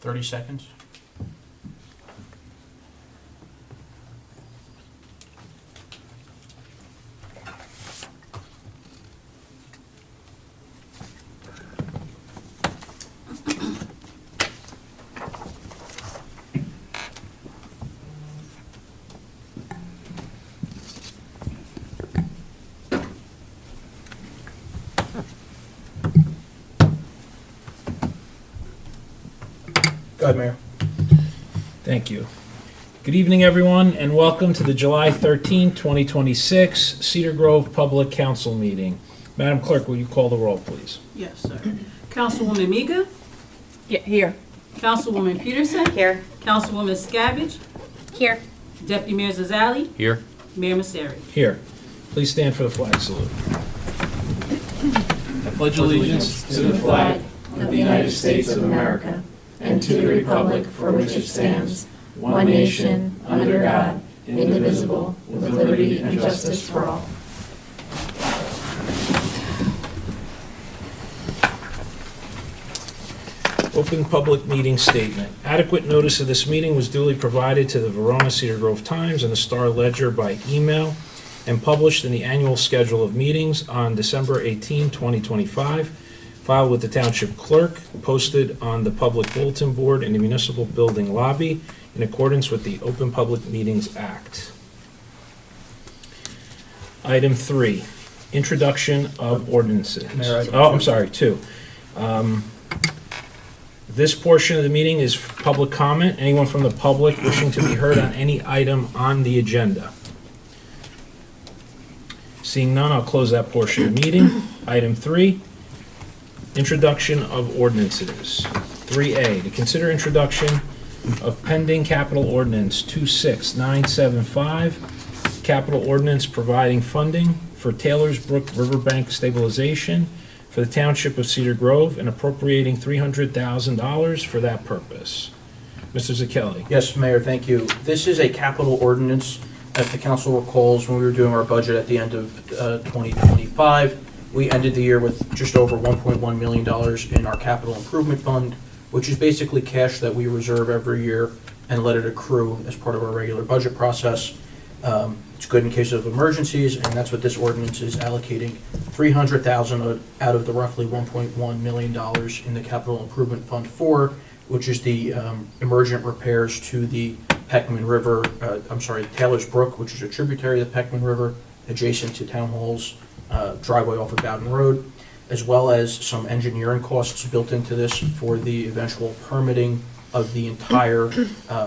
30 seconds. Go ahead, Mayor. Thank you. Good evening, everyone, and welcome to the July 13, 2026 Cedar Grove Public Council meeting. Madam Clerk, will you call the roll, please? Yes, sir. Councilwoman Miga? Here. Councilwoman Peterson? Here. Councilwoman Scavenge? Here. Deputy Mayor Zazali? Here. Mayor Masseri? Here. Please stand for the flag salute. I pledge allegiance to the flag of the United States of America and to the republic for which it stands, one nation, under God, indivisible, with liberty and justice for all. Open public meeting statement. Adequate notice of this meeting was duly provided to the Verona Cedar Grove Times and the Star Ledger by email and published in the annual schedule of meetings on December 18, 2025, filed with the Township Clerk, posted on the public bulletin board in the municipal building lobby in accordance with the Open Public Meetings Act. Item 3, introduction of ordinances. Mayor, I'm sorry, 2. This portion of the meeting is public comment. Anyone from the public wishing to be heard on any item on the agenda? Seeing none, I'll close that portion of the meeting. Item 3, introduction of ordinances. 3A, to consider introduction of pending capital ordinance 26975, capital ordinance providing funding for Taylor's Brook Riverbank stabilization for the Township of Cedar Grove and appropriating $300,000 for that purpose. Mr. Zakelli. Yes, Mayor, thank you. This is a capital ordinance. If the council recalls, when we were doing our budget at the end of 2025, we ended the year with just over $1.1 million in our capital improvement fund, which is basically cash that we reserve every year and let it accrue as part of our regular budget process. It's good in case of emergencies, and that's what this ordinance is allocating $300,000 out of the roughly $1.1 million in the capital improvement fund for, which is the emergent repairs to the Taylor's Brook, which is a tributary of the Peckman River, adjacent to Town Hall's driveway off of Bowden Road, as well as some engineering costs built into this for the eventual permitting of the entire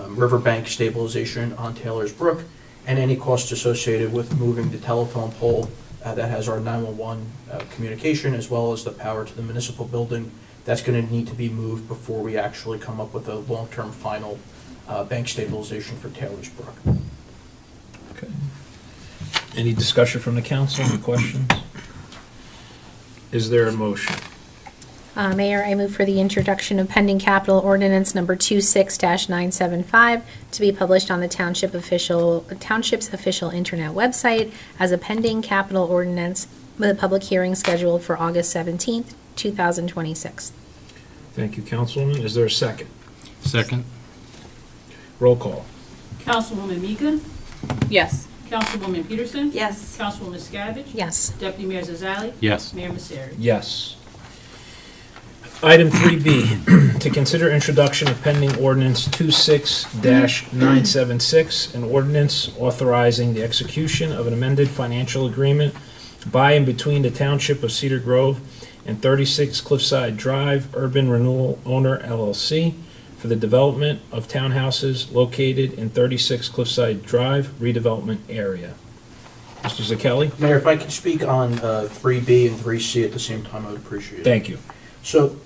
riverbank stabilization on Taylor's Brook, and any costs associated with moving the telephone pole that has our 911 communication, as well as the power to the municipal building. That's going to need to be moved before we actually come up with a long-term final bank stabilization for Taylor's Brook. Okay. Any discussion from the council? Any questions? Is there a motion? Mayor, I move for the introduction of pending capital ordinance number 26-975 to be published on the Township's official internet website as a pending capital ordinance with a public hearing scheduled for August 17th, 2026. Thank you, Councilwoman. Is there a second? Second. Roll call. Councilwoman Miga? Yes. Councilwoman Peterson? Yes. Councilwoman Scavenge? Yes. Deputy Mayor Zazali? Yes. Mayor Masseri? Yes. Item 3B, to consider introduction of pending ordinance 26-976, an ordinance authorizing the execution of an amended financial agreement by and between the Township of Cedar Grove and 36 Cliffside Drive Urban Renewal Owner LLC for the development of townhouses located in 36 Cliffside Drive redevelopment area. Mr. Zakelli? Mayor, if I could speak on 3B and 3C at the same time, I would appreciate it. Thank you. So,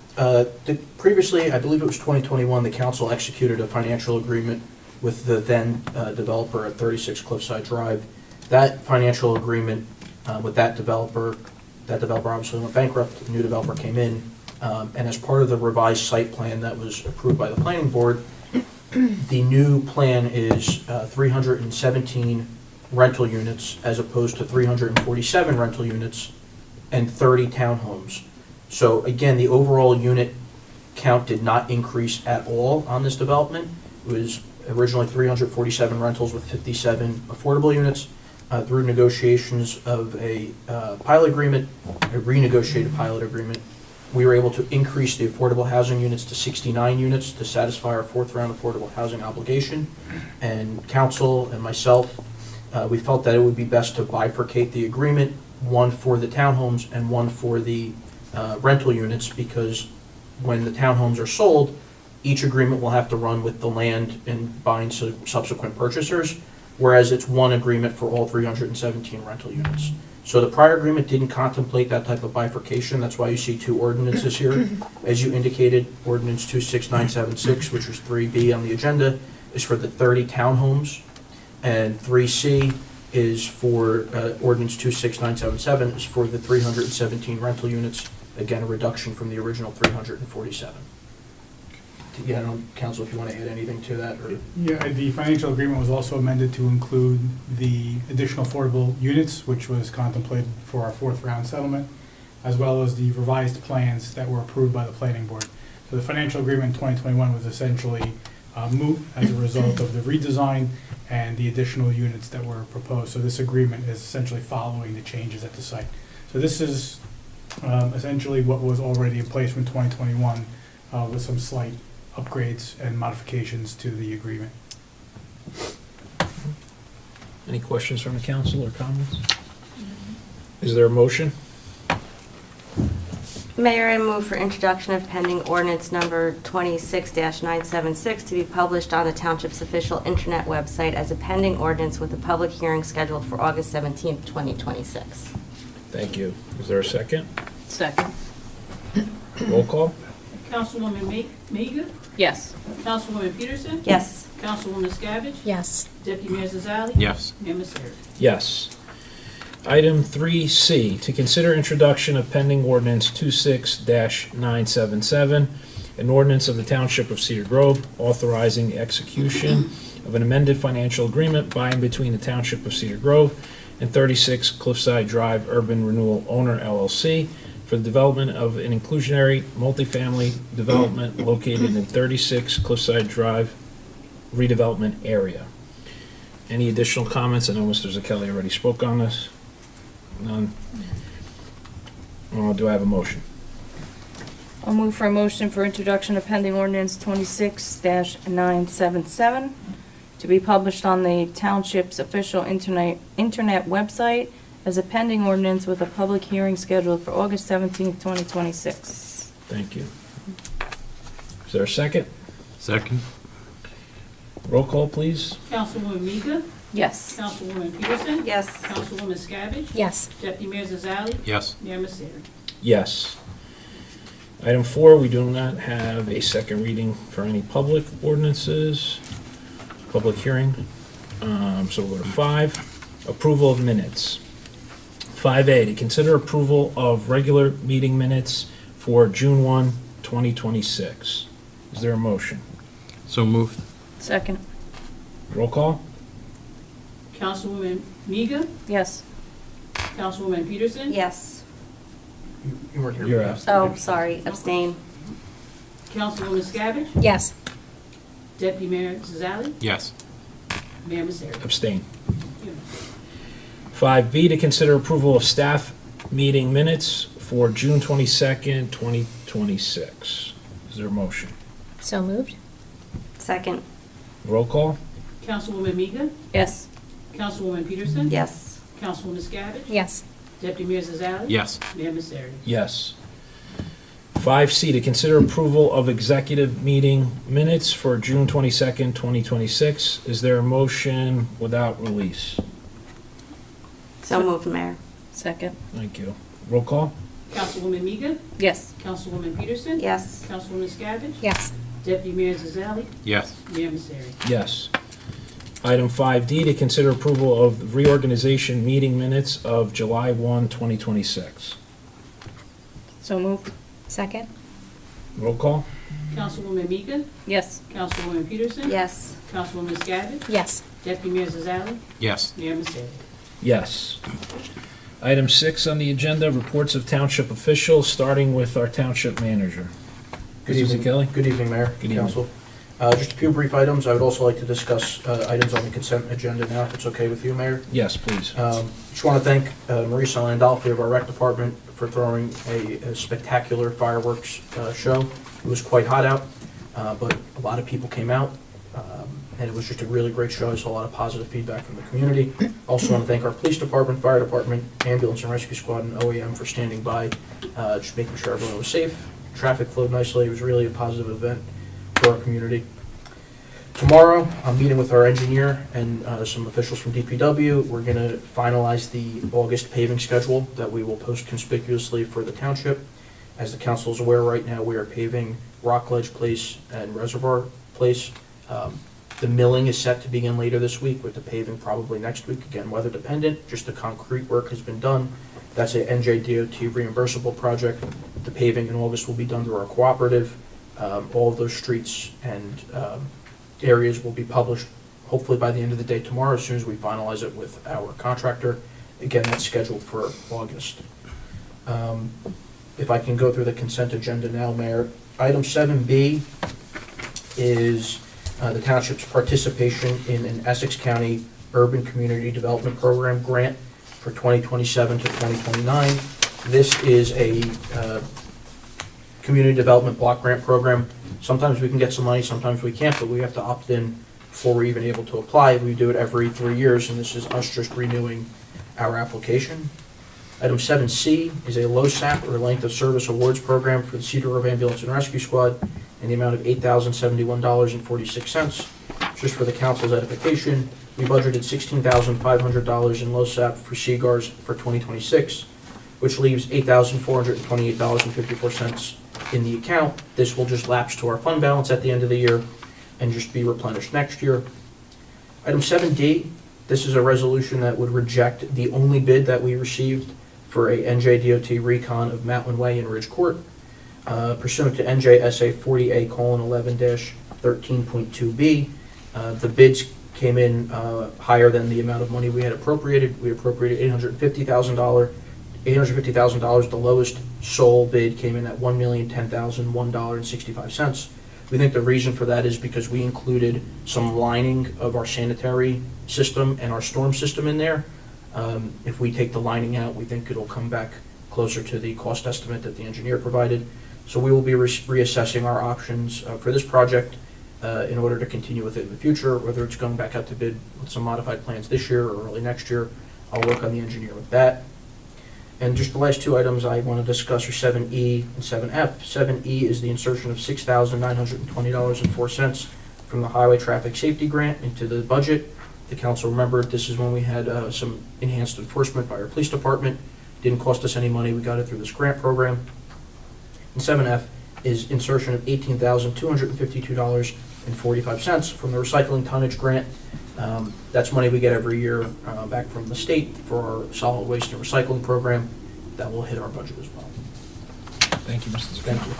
previously, I believe it was 2021, the council executed a financial agreement with the then developer at 36 Cliffside Drive. That financial agreement with that developer obviously went bankrupt, a new developer came in, and as part of the revised site plan that was approved by the planning board, the new plan is 317 rental units as opposed to 347 rental units and 30 townhomes. So again, the overall unit count did not increase at all on this development. It was originally 347 rentals with 57 affordable units. Through negotiations of a pilot agreement, a renegotiated pilot agreement, we were able to increase the affordable housing units to 69 units to satisfy our fourth round affordable housing obligation. And council and myself, we felt that it would be best to bifurcate the agreement, one for the townhomes and one for the rental units, because when the townhomes are sold, each agreement will have to run with the land and bind subsequent purchasers, whereas it's one agreement for all 317 rental units. So the prior agreement didn't contemplate that type of bifurcation. That's why you see two ordinances here. As you indicated, ordinance 26976, which was 3B on the agenda, is for the 30 townhomes, and 3C is for ordinance 26977 is for the 317 rental units. Again, a reduction from the original 347. Yeah, I don't know, Council, if you want to add anything to that, or... Yeah, the financial agreement was also amended to include the additional affordable units, which was contemplated for our fourth round settlement, as well as the revised plans that were approved by the planning board. So the financial agreement in 2021 was essentially moot as a result of the redesign and the additional units that were proposed. So this agreement is essentially following the changes at the site. So this is essentially what was already in place from 2021 with some slight upgrades and modifications to the agreement. Any questions from the council or comments? Is there a motion? Mayor, I move for introduction of pending ordinance number 26-976 to be published on the Township's official internet website as a pending ordinance with a public hearing scheduled for August 17th, 2026. Thank you. Is there a second? Second. Roll call? Councilwoman Miga? Yes. Councilwoman Peterson? Yes. Councilwoman Scavenge? Yes. Deputy Mayor Zazali? Yes. Mayor Misery? Yes. Item 3C, to consider introduction of pending ordinance 26-977, an ordinance of the Township of Cedar Grove authorizing the execution of an amended financial agreement by and between the Township of Cedar Grove and 36 Cliffside Drive Urban Renewal Owner LLC for the development of an inclusionary multifamily development located in 36 Cliffside Drive redevelopment area. Any additional comments? I know Mr. Zakelli already spoke on this. None. Do I have a motion? I'll move for a motion for introduction of pending ordinance 26-977 to be published on the Township's official internet website as a pending ordinance with a public hearing scheduled for August 17th, 2026. Thank you. Is there a second? Second. Roll call, please. Councilwoman Miga? Yes. Councilwoman Peterson? Yes. Councilwoman Scavenge? Yes. Deputy Mayor Zazali? Yes. Mayor Misery? Yes. Item 4, we do not have a second reading for any public ordinances, public hearing. So we'll go to 5, approval of minutes. 5A, to consider approval of regular meeting minutes for June 1, 2026. Is there a motion? So moved. Second. Roll call? Councilwoman Miga? Yes. Councilwoman Peterson? Yes. You weren't here. You're for out. that. Oh, sorry, abstain. Councilwoman Scavenge? Yes. Deputy Mayor Zazali? Yes. Mayor Misery? Abstain. 5B, to consider approval of staff meeting minutes for June 22nd, 2026. Is there a motion? So moved? Second. Roll call? Councilwoman Miga? Yes. Councilwoman Peterson? Yes. Councilwoman Scavenge? Yes. Deputy Mayor Zazali? Yes. Mayor Misery? Yes. 5C, to consider approval of executive meeting minutes for June 22nd, 2026. Is there a motion without release? So moved, Mayor. Second. Thank you. Roll call? Councilwoman Miga? Yes. Councilwoman Peterson? Yes. Councilwoman Scavenge? Yes. Deputy Mayor Zazali? Yes. Mayor Misery? Yes. Item 5D, to consider approval of reorganization meeting minutes of July 1, 2026. So moved. Second? Roll call? Councilwoman Miga? Yes. Councilwoman Peterson? Yes. Councilwoman Scavenge? Yes. Deputy Mayor Zazali? Yes. Mayor Misery? Yes. Item 6 on the agenda, reports of township officials, starting with our township manager. Good Mr. evening. Kelly? Good evening, Mayor, Good evening. Council. Just a few brief items. I would also like to discuss items on the consent agenda now, if it's okay with you, Mayor. Yes, please. Just want to thank Marisa Landolfi of our rec department for throwing a spectacular fireworks show. It was quite hot out, but a lot of people came out, and it was just a really great show. I saw a lot of positive feedback from the community. Also want to thank our police department, fire department, ambulance and rescue squad, and OEM for standing by, just making sure everyone was safe. Traffic flowed nicely. It was really a positive event for our community. Tomorrow, I'm meeting with our engineer and some officials from DPW. We're going to finalize the August paving schedule that we will post conspicuously for the township. As the council is aware, right now, we are paving Rockledge Place and Reservoir Place. The milling is set to begin later this week, with the paving probably next week. Again, weather dependent, just the concrete work has been done. That's a NJDOT reimbursable project. The paving in August will be done through our cooperative. All of those streets and areas will be published hopefully by the end of the day tomorrow, as soon as we finalize it with our contractor. Again, that's scheduled for August. If I can go through the consent agenda now, Mayor. Item 7B is the township's participation in an Essex County Urban Community Development Program grant for 2027 to 2029. This is a community development block grant program. Sometimes we can get some money, sometimes we can't, but we have to opt in before we're even able to apply. We do it every 3 years, and this is us just renewing our application. Item 7C is a LoSAP, or Length of Service Awards Program, for the Cedar Grove Ambulance and Rescue Squad in the amount of $8,071.46. Just for the council's edification, we budgeted $16,500 in LoSAP for CGARs for 2026, which leaves $8,428.54 in the account. This will just lapse to our fund balance at the end of the year and just be replenished next year. Item 7D, this is a resolution that would reject the only bid that we received for a NJDOT recon of Mountain Way and Ridge Court. Pursuant to NJSA 40A:11-13.2B, the bids came in higher than the amount of money we had appropriated. We appropriated $850,000. The lowest sole bid came in at $1,010,001.65. We think the reason for that is because we included some lining of our sanitary system and our storm system in there. If we take the lining out, we think it'll come back closer to the cost estimate that the engineer provided. So we will be reassessing our options for this project in order to continue with it in the future, whether it's going back out to bid with some modified plans this year or early next year. I'll work on the engineer with that. And just the last two items I want to discuss are 7E and 7F. 7E is the insertion of $6,920.04 from the Highway Traffic Safety Grant into the budget. The council remembered this is when we had some enhanced enforcement by our police department. Didn't cost us any money. We got it through this grant program. And 7F is insertion of $18,252.45 from the recycling tonnage grant. That's money we get every year back from the state for our solid waste and recycling program. That will hit our budget as well. Thank you, Mr. Thank Zaccone.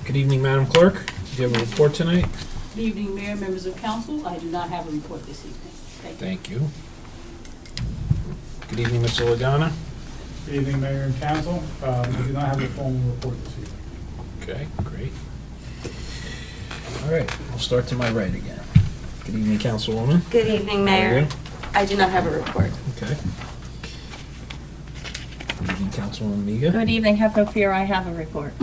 Good evening, Madam Clerk. Do you have a report tonight? Good evening, Mayor, members of council. I do not have a report this evening. Thank you. Thank you. Good evening, Mr. Lagana. Good evening, Mayor and Council. We do not have a formal report this evening. Okay, great. All right, we'll start to my right again. Good evening, Councilwoman. Good evening, How are Mayor. you? I do not have a report. Okay. Good evening, Councilwoman Miga. Good evening, have no fear, I have a report.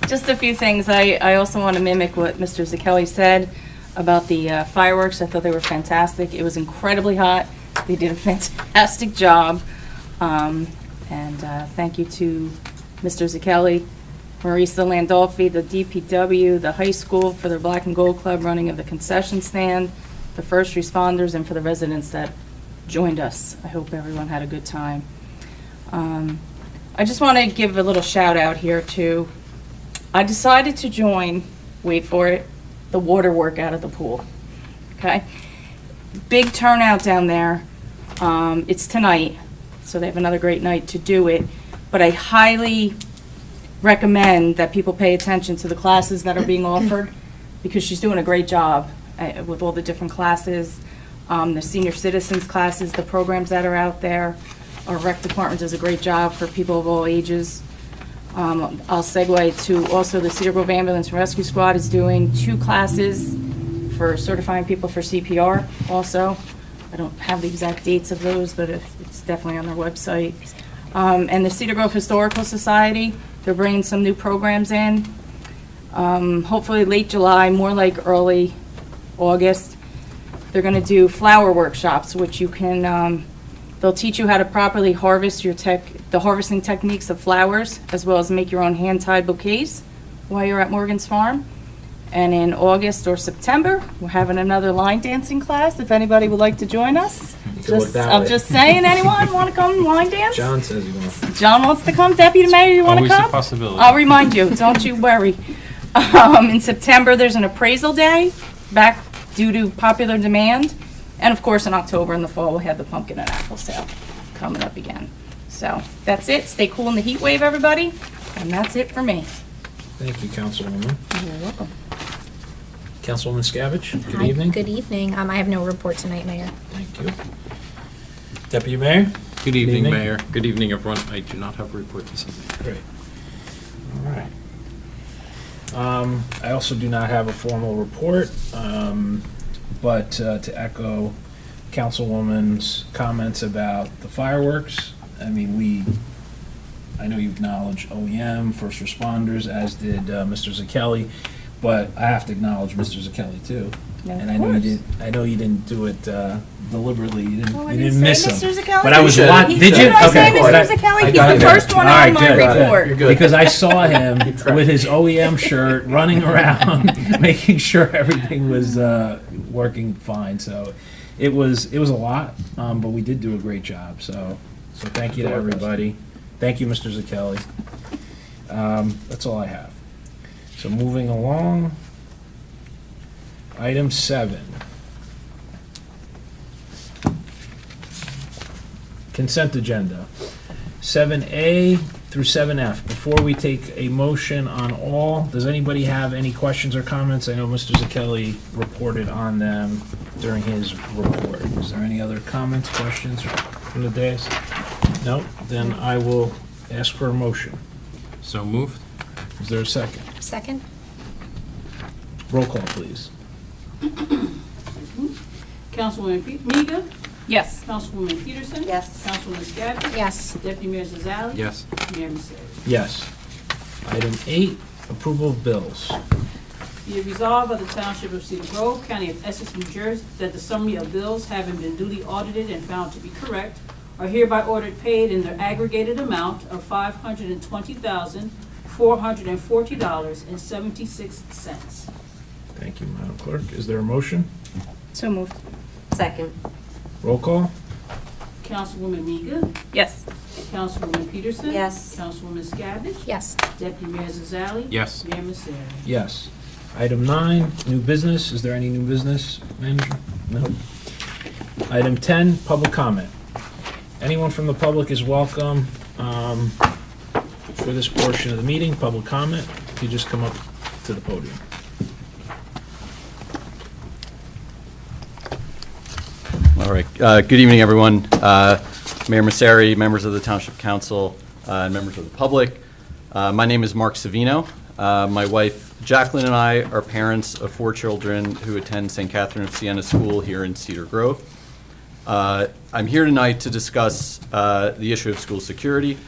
Just a few things. I also want to mimic what Mr. Zaccone said about the fireworks. I thought they were fantastic. It was incredibly hot. They did a fantastic job. And thank you to Mr. Zaccone, Marisa Landolfi, the DPW, the high school for their Black and Gold Club running of the concession stand, the first responders, and for the residents that joined us. I hope everyone had a good time. I just want to give a little shout out here to, I decided to join, wait for it, the water work out of the pool. Okay? Big turnout down there. It's tonight, so they have another great night to do it. But I highly recommend that people pay attention to the classes that are being offered, because she's doing a great job with all the different classes, the senior citizens classes, the programs that are out there. Our rec department does a great job for people of all ages. I'll segue to also the Cedar Grove Ambulance and Rescue Squad is doing 2 classes for certifying people for CPR also. I don't have the exact dates of those, but it's definitely on their website. And the Cedar Grove Historical Society, they're bringing some new programs in. Hopefully late July, more like early August. They're going to do flower workshops, which you can, they'll teach you how to properly harvest the harvesting techniques of flowers, as well as make your own hand-tied bouquets while you're at Morgan's Farm. And in August or September, we're having another line dancing class, if anybody would like to join us. You can look that I'm way. just saying, anyone want to come line dance? John says he wants. John wants to come. Deputy Mayor, you want to Always come? a possibility. I'll remind you, don't you worry. In September, there's an appraisal day, back due to popular demand. And of course, in October and the fall, we'll have the pumpkin and apple sale coming up again. So that's it. Stay cool in the heat wave, everybody. And that's it for me. Thank you, Councilwoman. You're welcome. Councilwoman Scavich, good Hi, evening. Good evening. I have no report tonight, Mayor. Thank you. Deputy Mayor? Good evening, evening. Mayor. Good evening, everyone. I do not have a report this evening. Great. All right. I also do not have a formal report, but to echo Councilwoman's comments about the fireworks, I mean, I know you acknowledge OEM, first responders, as did Mr. Zakelli, but I have to acknowledge Mr. Zakelli too. Yeah, of And I know you course. didn't. I know you didn't do it deliberately. You didn't. Oh, I you didn't didn't miss say him. Mr. Zakelli? But I was You watching. should. Did you? Did I say Okay. Mr. but Zakelli? I He's got the it. first one All right, on my good, good. report. You're good. Because I saw him Keep track. with his OEM shirt running around, making sure everything was working fine. So it was a lot, but we did do a great job. So thank you to everybody. Thank you, Mr. Zakelli. That's all I have. So moving along, item 7. Consent agenda. 7A through 7F. Before we take a motion on all, does anybody have any questions or comments? I know Mr. Zakelli reported on them during his report. Is there any other comments, questions from the dais? No? Then I will ask for a motion. So moved. Is there a second? Second? Roll call, please. Councilwoman Miga? Yes. Councilwoman Peterson? Yes. Councilwoman Scavich? Yes. Deputy Mayor Zazali? Yes. Mayor Misery? Yes. Item 8, approval of bills. Be it resolved by the Township of Cedar Grove, County of Essex, New Jersey, that the summary of bills having been duly audited and found to be correct are hereby ordered paid in their aggregated amount of $520,440.76. Thank you, Madam Clerk. Is there a motion? So moved. Second. Roll call? Councilwoman Miga? Yes. Councilwoman Peterson? Yes. Councilwoman Scavich? Yes. Deputy Mayor Zazali? Yes. Mayor Misery? Yes. Item 9, new business. Is there any new business, manager? No. Item 10, public comment. Anyone from the public is welcome for this portion of the meeting. Public comment, if you just come up to the podium. All right. Good evening, everyone. Mayor Masseri, members of the Township Council, and members of the public. My name is Mark Savino. My wife, Jacqueline, and I are parents of 4 children who attend St. Catherine of Siena School here in Cedar Grove. I'm here tonight to discuss the issue of school security.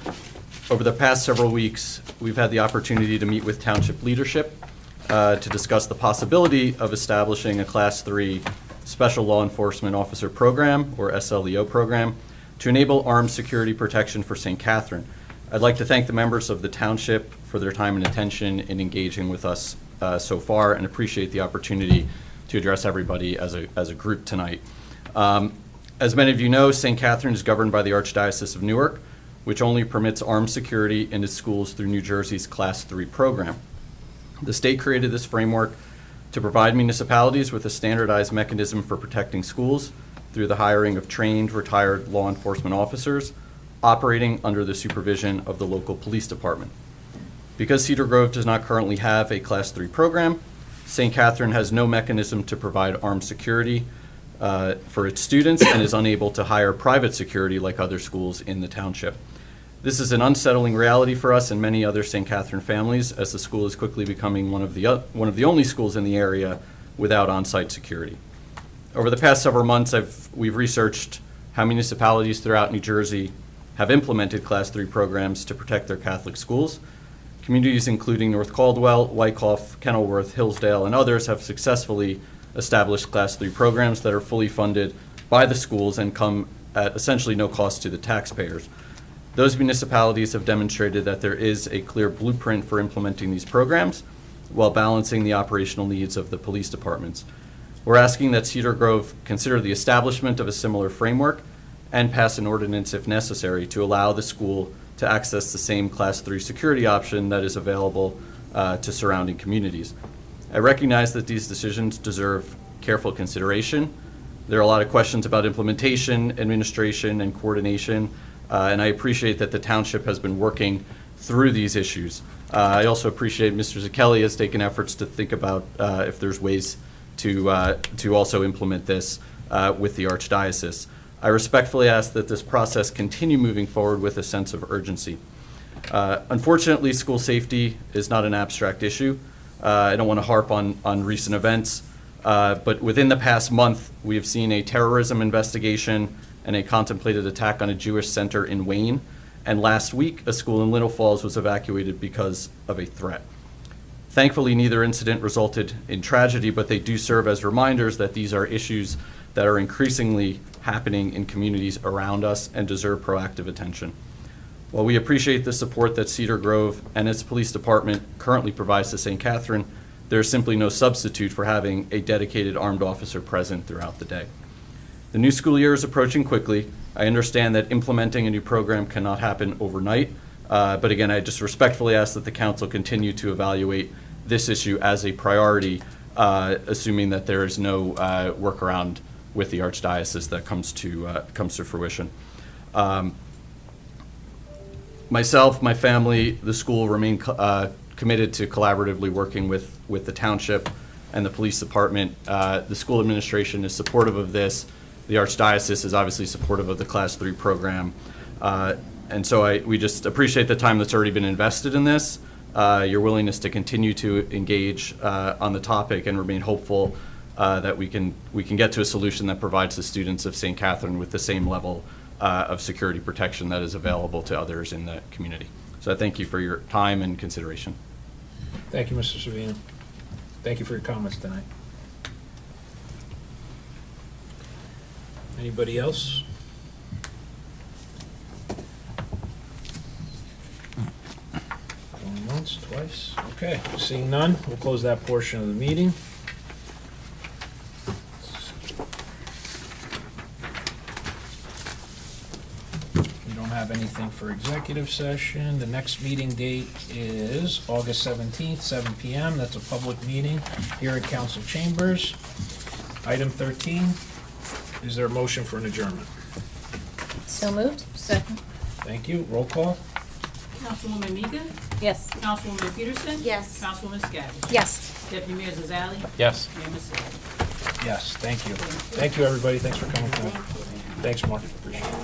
Over the past several weeks, we've had the opportunity to meet with township leadership to discuss the possibility of establishing a Class 3 Special Law Enforcement Officer Program, or SLEO program, to enable armed security protection for St. Catherine. I'd like to thank the members of the township for their time and attention in engaging with us so far, and appreciate the opportunity to address everybody as a group tonight. As many of you know, St. Catherine is governed by the Archdiocese of Newark, which only permits armed security in its schools through New Jersey's Class 3 program. The state created this framework to provide municipalities with a standardized mechanism for protecting schools through the hiring of trained, retired law enforcement officers operating under the supervision of the local police department. Because Cedar Grove does not currently have a Class 3 program, St. Catherine has no mechanism to provide armed security for its students and is unable to hire private security like other schools in the township. This is an unsettling reality for us and many other St. Catherine families, as the school is quickly becoming one of the only schools in the area without on-site security. Over the past several months, we've researched how municipalities throughout New Jersey have implemented Class 3 programs to protect their Catholic schools. Communities including North Caldwell, Wyckoff, Kenilworth, Hillsdale, and others have successfully established Class 3 programs that are fully funded by the schools and come at essentially no cost to the taxpayers. Those municipalities have demonstrated that there is a clear blueprint for implementing these programs while balancing the operational needs of the police departments. We're asking that Cedar Grove consider the establishment of a similar framework and pass an ordinance if necessary to allow the school to access the same Class 3 security option that is available to surrounding communities. I recognize that these decisions deserve careful consideration. There are a lot of questions about implementation, administration, and coordination, and I appreciate that the township has been working through these issues. I also appreciate Mr. Zakelli has taken efforts to think about if there's ways to also implement this with the Archdiocese. I respectfully ask that this process continue moving forward with a sense of urgency. Unfortunately, school safety is not an abstract issue. I don't want to harp on recent events, but within the past month, we have seen a terrorism investigation and a contemplated attack on a Jewish center in Wayne. And last week, a school in Little Falls was evacuated because of a threat. Thankfully, neither incident resulted in tragedy, but they do serve as reminders that these are issues that are increasingly happening in communities around us and deserve proactive attention. While we appreciate the support that Cedar Grove and its police department currently provides to St. Catherine, there is simply no substitute for having a dedicated armed officer present throughout the day. The new school year is approaching quickly. I understand that implementing a new program cannot happen overnight, but again, I just respectfully ask that the council continue to evaluate this issue as a priority, assuming that there is no workaround with the Archdiocese that comes to fruition. Myself, my family, the school remain committed to collaboratively working with the township and the police department. The school administration is supportive of this. The Archdiocese is obviously supportive of the Class 3 program. And so we just appreciate the time that's already been invested in this, your willingness to continue to engage on the topic, and remain hopeful that we can get to a solution that provides the students of St. Catherine with the same level of security protection that is available to others in the community. So I thank you for your time and consideration. Thank you, Mr. Savino. Thank you for your comments tonight. Anybody else? Going once, twice? Okay, seeing none, we'll close that portion of the meeting. We don't have anything for executive session. The next meeting date is August 17th, 7 p.m. That's a public meeting here at Council Chambers. Item 13. Is there a motion for an adjournment? So moved? Second. Thank you. Roll call? Councilwoman Miga? Yes. Councilwoman Peterson? Yes. Councilwoman Scavage? Yes. Deputy Mayor Zazali? Yes. Mayor Misery? Yes, thank you. Thank you, everybody. Thanks for coming. Thanks, Mark. Appreciate it.